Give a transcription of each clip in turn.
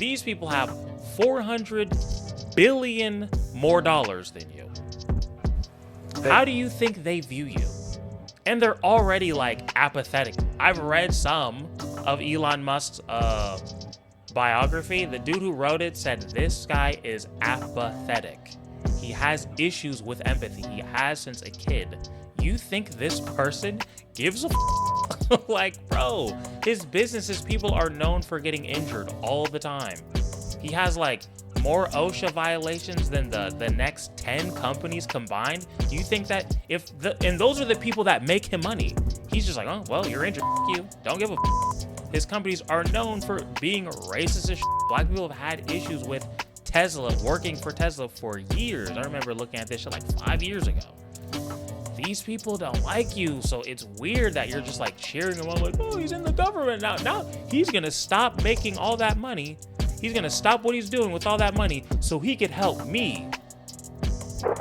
These people have 400 billion more dollars than you. How do you think they view you? And they're already like apathetic. I've read some of Elon Musk's biography. The dude who wrote it said this guy is apathetic. He has issues with empathy. He has since a kid. You think this person gives a like, bro, his businesses, people are known for getting injured all the time. He has like more OSHA violations than the next 10 companies combined. You think that and those are the people that make him money. He's just like, oh, well, you're injured, you. Don't give a His companies are known for being racist as Black people have had issues with Tesla, working for Tesla for years. I remember looking at this shit like 5 years ago. These people don't like you, so it's weird that you're just like cheering him on, like, oh, he's in the government now. Now he's gonna stop making all that money. He's gonna stop what he's doing with all that money so he could help me. You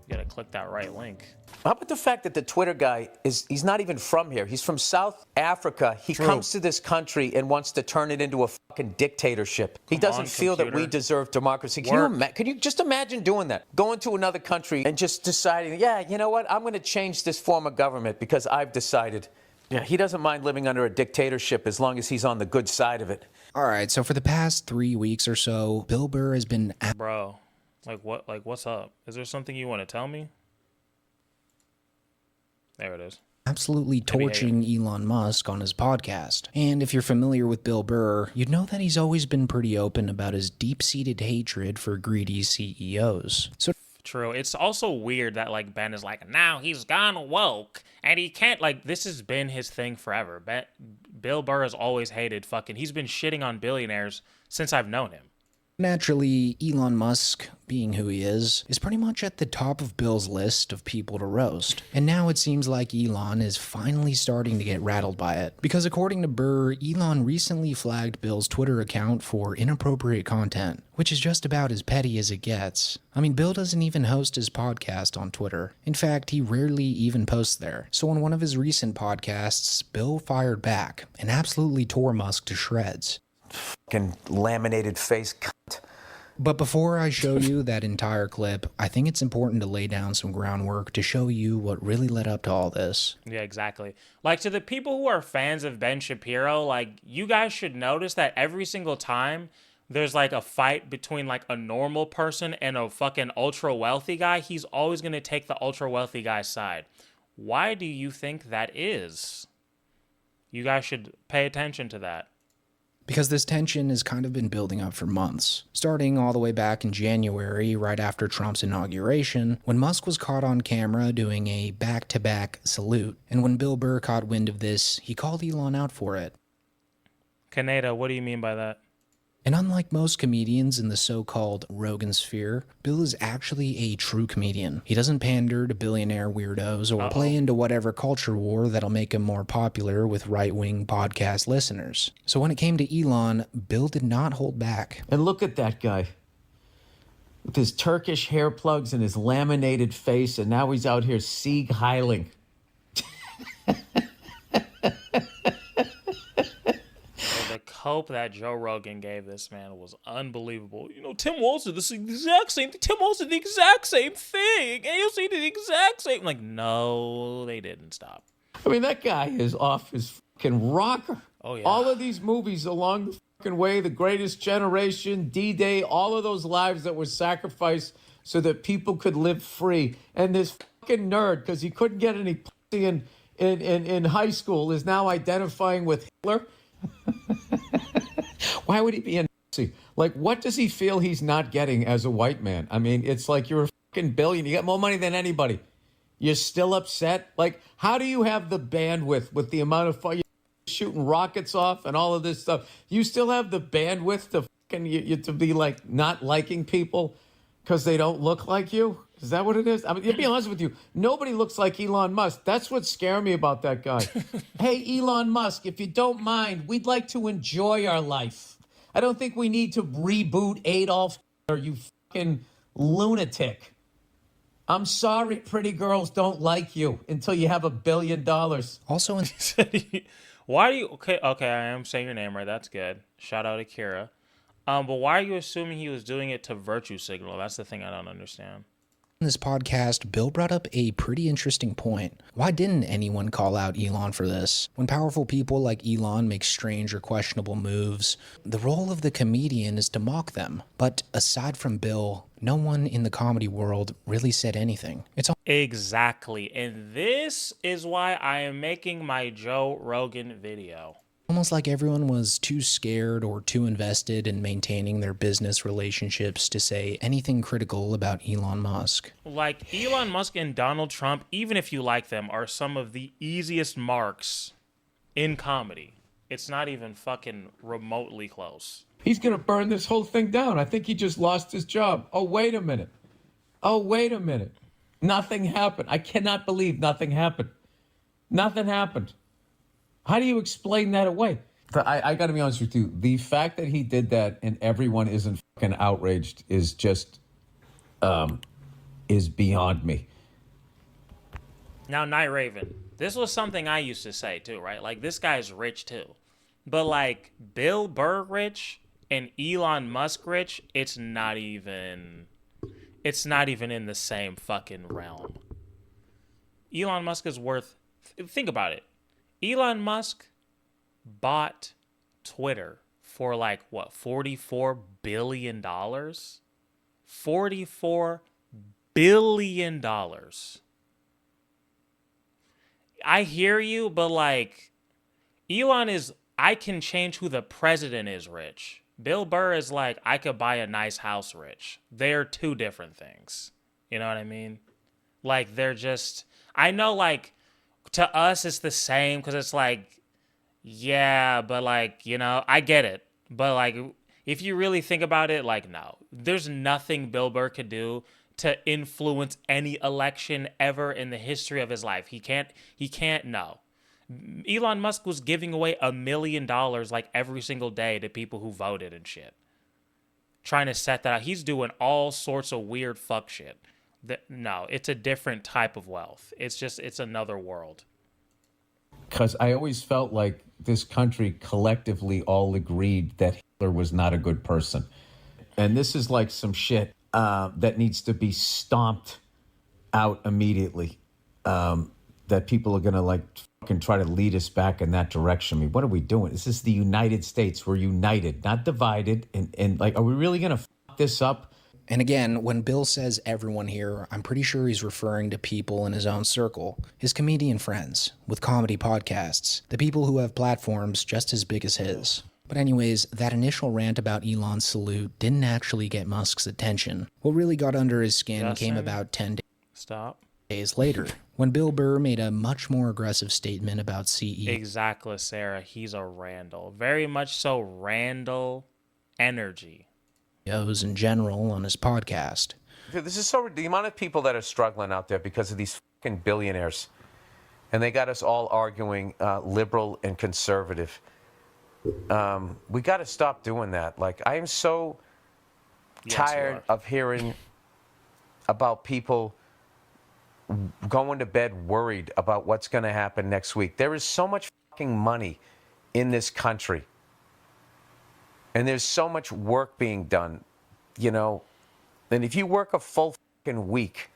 gotta click that right link. How about the fact that the Twitter guy he's not even from here. He's from South Africa. He comes to this country and wants to turn it into a fucking dictatorship. He doesn't feel that we deserve democracy. Can you just imagine doing that? Going to another country and just deciding, yeah, you know what? I'm going to change this form of government because I've decided. Yeah, he doesn't mind living under a dictatorship as long as he's on the good side of it. All right, so for the past 3 weeks or so, Bill Burr has been... Bro, like what? Like what's up? Is there something you want to tell me? There it is. Absolutely torching Elon Musk on his podcast. And if you're familiar with Bill Burr, you'd know that he's always been pretty open about his deep-seated hatred for greedy CEOs. So true. It's also weird that like Ben is like, now he's gone woke and he can't, like, this has been his thing forever. Bill Burr has always hated he's been shitting on billionaires since I've known him. Naturally, Elon Musk, being who he is pretty much at the top of Bill's list of people to roast. And now it seems like Elon is finally starting to get rattled by it. Because according to Burr, Elon recently flagged Bill's Twitter account for inappropriate content, which is just about as petty as it gets. I mean, Bill doesn't even host his podcast on Twitter. In fact, he rarely even posts there. So on one of his recent podcasts, Bill fired back and absolutely tore Musk to shreds. Fucking laminated face cunt. But before I show you that entire clip, I think it's important to lay down some groundwork to show you what really led up to all this. Yeah, exactly. Like, to the people who are fans of Ben Shapiro, like, you guys should notice that every single time there's like a fight between like a normal person and a fucking ultra wealthy guy, he's always going to take the ultra wealthy guy's side. Why do you think that is? You guys should pay attention to that. Because this tension has kind of been building up for months. Starting all the way back in January, right after Trump's inauguration, when Musk was caught on camera doing a back-to-back salute. And when Bill Burr caught wind of this, he called Elon out for it. Kaneda, what do you mean by that? And unlike most comedians in the so-called Rogan sphere, Bill is actually a true comedian. He doesn't pander to billionaire weirdos or play into whatever culture war that'll make him more popular with right-wing podcast listeners. So when it came to Elon, Bill did not hold back. And look at that guy. With his Turkish hair plugs and his laminated face, and now he's out here Sieg Heiling. Hope that Joe Rogan gave this man was unbelievable. You know, Tim Walz did the exact same thing. Tim Walz did the exact same thing. AOC did the exact same. Like, no, they didn't stop. I mean, that guy is off his fucking rocker. Oh, yeah. All of these movies along the fucking way, The Greatest Generation, D-Day, all of those lives that were sacrificed so that people could live free. And this fucking nerd, because he couldn't get any pussy in high school, is now identifying with Hitler. Why would he be a Nazi? Like, what does he feel he's not getting as a white man? I mean, it's like you're a fucking billionaire. You got more money than anybody. You're still upset? Like, how do you have the bandwidth with the amount of fun you're shooting rockets off and all of this stuff? You still have the bandwidth to fucking to be like not liking people because they don't look like you? Is that what it is? I mean, to be honest with you, nobody looks like Elon Musk. That's what scared me about that guy. Hey, Elon Musk, if you don't mind, we'd like to enjoy our life. I don't think we need to reboot Adolf Hitler, you fucking lunatic. I'm sorry, pretty girls don't like you until you have $1 billion. Also, Why do you? Okay, I am saying your name right. That's good. Shout out Akira. But why are you assuming he was doing it to virtue signal? That's the thing I don't understand. In this podcast, Bill brought up a pretty interesting point. Why didn't anyone call out Elon for this? When powerful people like Elon make strange or questionable moves, the role of the comedian is to mock them. But aside from Bill, no one in the comedy world really said anything. It's Exactly. And this is why I am making my Joe Rogan video. almost like everyone was too scared or too invested in maintaining their business relationships to say anything critical about Elon Musk. Like, Elon Musk and Donald Trump, even if you like them, are some of the easiest marks in comedy. It's not even fucking remotely close. He's going to burn this whole thing down. I think he just lost his job. Oh, wait a minute. Nothing happened. I cannot believe nothing happened. Nothing happened. How do you explain that away? I got to be honest with you. The fact that he did that and everyone isn't fucking outraged is just, is beyond me. Now, Night Raven, this was something I used to say too, right? Like, this guy's rich too. But like, Bill Burr rich and Elon Musk rich, it's not even in the same fucking realm. Elon Musk is worth, think about it. Elon Musk bought Twitter for like, what, $44 billion? $44 billion. I hear you, but like, Elon is, I can change who the president is rich. Bill Burr is like, I could buy a nice house rich. They're two different things. You know what I mean? Like, they're just, I know, like, to us it's the same because it's like, yeah, but like, you know, I get it. But like, if you really think about it, like, no. There's nothing Bill Burr could do to influence any election ever in the history of his life. He can't, no. Elon Musk was giving away $1 million like every single day to people who voted and shit. Trying to set that out. He's doing all sorts of weird fuck shit. No, it's a different type of wealth. It's another world. Because I always felt like this country collectively all agreed that Hitler was not a good person. And this is like some shit that needs to be stomped out immediately. That people are going to like fucking try to lead us back in that direction. I mean, what are we doing? This is the United States. We're united, not divided. And like, are we really going to fuck this up? And again, when Bill says everyone here, I'm pretty sure he's referring to people in his own circle, his comedian friends with comedy podcasts, the people who have platforms just as big as his. But anyways, that initial rant about Elon's salute didn't actually get Musk's attention. What really got under his skin came about 10 days later, when Bill Burr made a much more aggressive statement about CE. Exactly, Sarah. He's a Randall. Very much so Randall energy. In general on his podcast. This is so, the amount of people that are struggling out there because of these fucking billionaires. And they got us all arguing liberal and conservative. We got to stop doing that. Like, I am so tired of hearing about people going to bed worried about what's going to happen next week. There is so much fucking money in this country. And there's so much work being done, you know. And if you work a full fucking week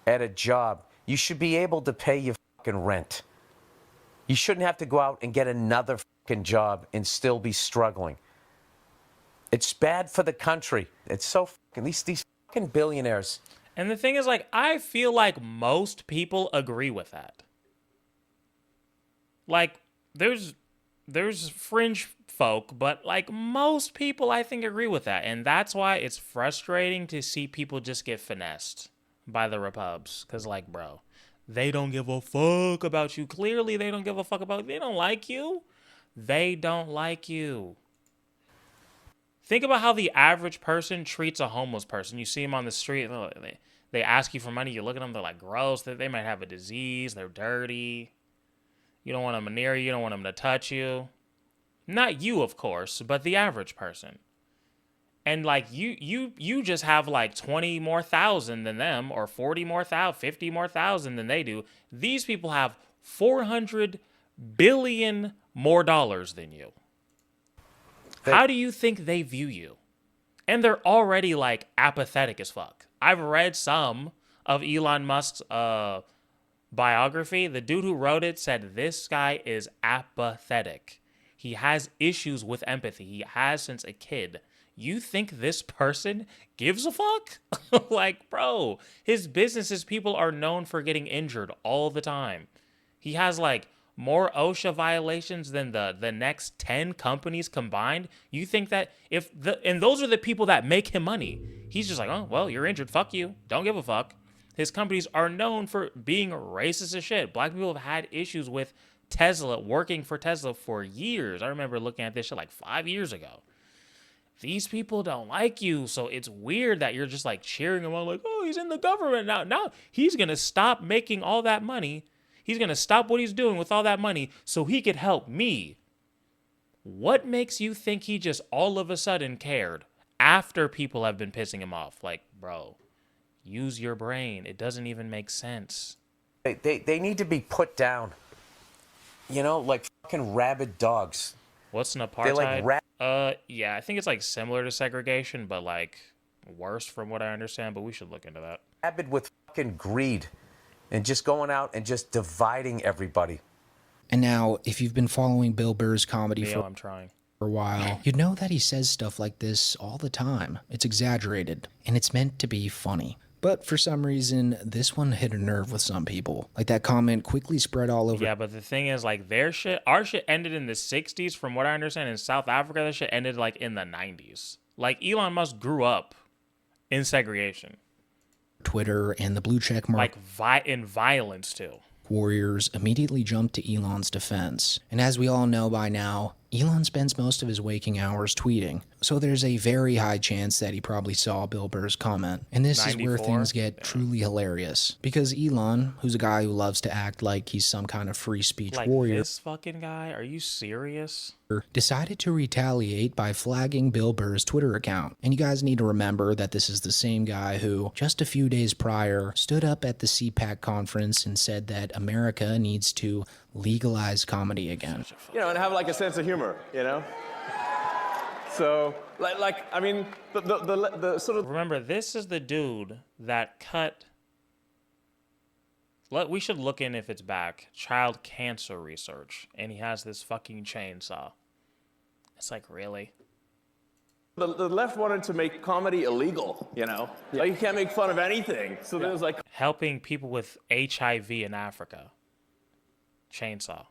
at a job, you should be able to pay your fucking rent. You shouldn't have to go out and get another fucking job and still be struggling. It's bad for the country. It's so fucking, these fucking billionaires. And the thing is, like, I feel like most people agree with that. Like, there's fringe folk, but like most people I think agree with that. And that's why it's frustrating to see people just get finessed by the Repubs. Cause like, bro, they don't give a fuck about you. Clearly they don't give a fuck about you. They don't like you. They don't like you. Think about how the average person treats a homeless person. You see them on the street, they ask you for money, you look at them, they're like gross, they might have a disease, they're dirty. You don't want them near you, you don't want them to touch you. Not you, of course, but the average person. And like you just have like 20 more thousand than them, or 40 more thousand, 50 more thousand than they do. These people have $400 billion more dollars than you. How do you think they view you? And they're already like apathetic as fuck. I've read some of Elon Musk's biography. The dude who wrote it said this guy is apathetic. He has issues with empathy. He has since a kid. You think this person gives a fuck? Like, bro, his businesses, people are known for getting injured all the time. He has like more OSHA violations than the next 10 companies combined. You think that and those are the people that make him money. He's just like, oh, well, you're injured. Fuck you. Don't give a fuck. His companies are known for being racist as shit. Black people have had issues with Tesla, working for Tesla for years. I remember looking at this shit like 5 years ago. These people don't like you, so it's weird that you're just like cheering him on, like, oh, he's in the government now. Now he's gonna stop making all that money. He's gonna stop what he's doing with all that money so he could help me. What makes you think he just all of a sudden cared after people have been pissing him off? Like, bro, use your brain. It doesn't even make sense. They need to be put down. You know, like fucking rabid dogs. What's an apartheid? They're like yeah, I think it's like similar to segregation, but like worse from what I understand, but we should look into that. Rabid with fucking greed and just going out and just dividing everybody. And now, if you've been following Bill Burr's comedy I'm trying. for a while, you'd know that he says stuff like this all the time. It's exaggerated, and it's meant to be funny. But for some reason, this one hit a nerve with some people. Like, that comment quickly spread all over. Yeah, but the thing is, like, our shit ended in the 60s. From what I understand, in South Africa, that shit ended, like, in the 90s. Like, Elon Musk grew up in segregation. Twitter and the blue check mark. Like, in violence, too. Warriors immediately jumped to Elon's defense. And as we all know by now, Elon spends most of his waking hours tweeting. So there's a very high chance that he probably saw Bill Burr's comment. And this is where things get truly hilarious. Because Elon, who's a guy who loves to act like he's some kind of free speech warrior. This fucking guy? Are you serious? Decided to retaliate by flagging Bill Burr's Twitter account. And you guys need to remember that this is the same guy who, just a few days prior, stood up at the CPAC conference and said that America needs to legalize comedy again. You know, and have like a sense of humor, you know? So, I mean, the sort of... Remember, this is the dude that cut... We should look in if it's back. Child cancer research. And he has this fucking chainsaw. It's like, really? The left wanted to make comedy illegal, you know? Yeah. Like, you can't make fun of anything. So there's like... Helping people with HIV in Africa. Chainsaw.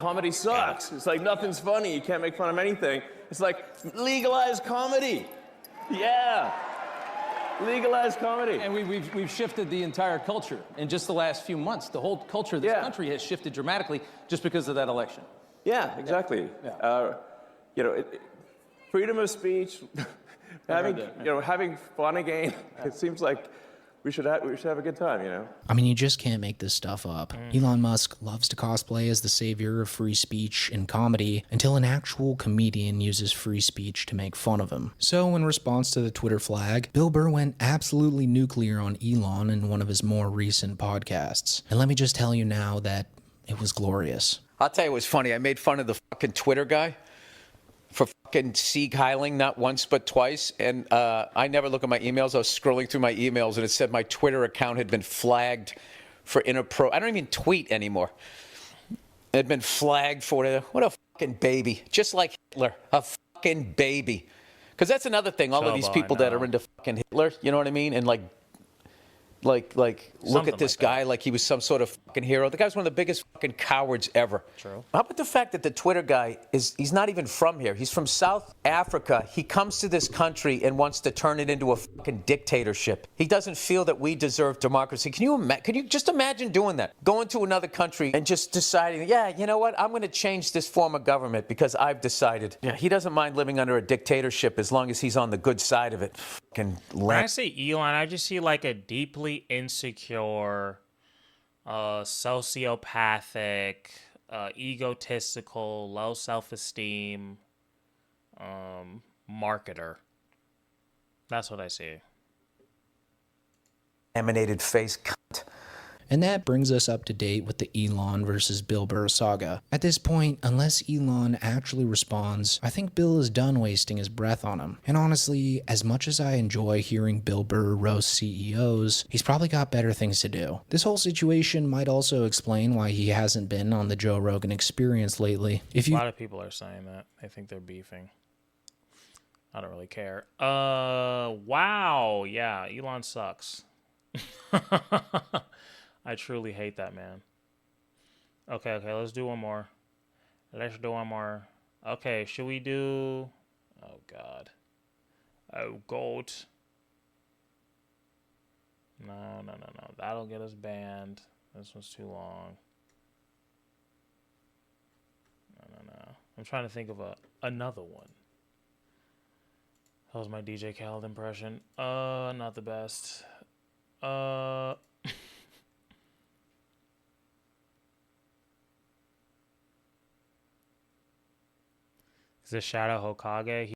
Comedy sucks. It's like, nothing's funny. You can't make fun of anything. It's like, legalize comedy. Yeah. Legalize comedy. And we've shifted the entire culture in just the last few months. The whole culture of this country has shifted dramatically just because of that election. Yeah, exactly. Yeah. You know, freedom of speech, having fun again. It seems like we should have a good time, you know? I mean, you just can't make this stuff up. Elon Musk loves to cosplay as the savior of free speech in comedy until an actual comedian uses free speech to make fun of him. So in response to the Twitter flag, Bill Burr went absolutely nuclear on Elon in one of his more recent podcasts. And let me just tell you now that it was glorious. I'll tell you what's funny. I made fun of the fucking Twitter guy for fucking Sieg Heiling not once but twice. And I never look at my emails. I was scrolling through my emails and it said my Twitter account had been flagged for I don't even tweet anymore. It had been flagged for what a fucking baby. Just like Hitler, a fucking baby. Because that's another thing. All of these people that are into fucking Hitler, you know what I mean? And like look at this guy like he was some sort of fucking hero. The guy's one of the biggest fucking cowards ever. True. How about the fact that the Twitter guy he's not even from here. He's from South Africa. He comes to this country and wants to turn it into a fucking dictatorship. He doesn't feel that we deserve democracy. Can you just imagine doing that? Going to another country and just deciding, yeah, you know what? I'm going to change this form of government because I've decided. Yeah, he doesn't mind living under a dictatorship as long as he's on the good side of it. Fucking when I say Elon, I just see like a deeply insecure, sociopathic, egotistical, low self-esteem marketer. That's what I see. Emanated face cunt. And that brings us up to date with the Elon versus Bill Burr saga. At this point, unless Elon actually responds, I think Bill is done wasting his breath on him. And honestly, as much as I enjoy hearing Bill Burr roast CEOs, he's probably got better things to do. This whole situation might also explain why he hasn't been on the Joe Rogan Experience lately. A lot of people are saying that. They think they're beefing. I don't really care. Wow. Yeah, Elon sucks. I truly hate that man. Okay, let's do one more. Okay, should we do... Oh, God. Oh, God. No. That'll get us banned. This one's too long. No. I'm trying to think of another one. That was my DJ Khaled impression. Not the best. Is this Shadow Hokage?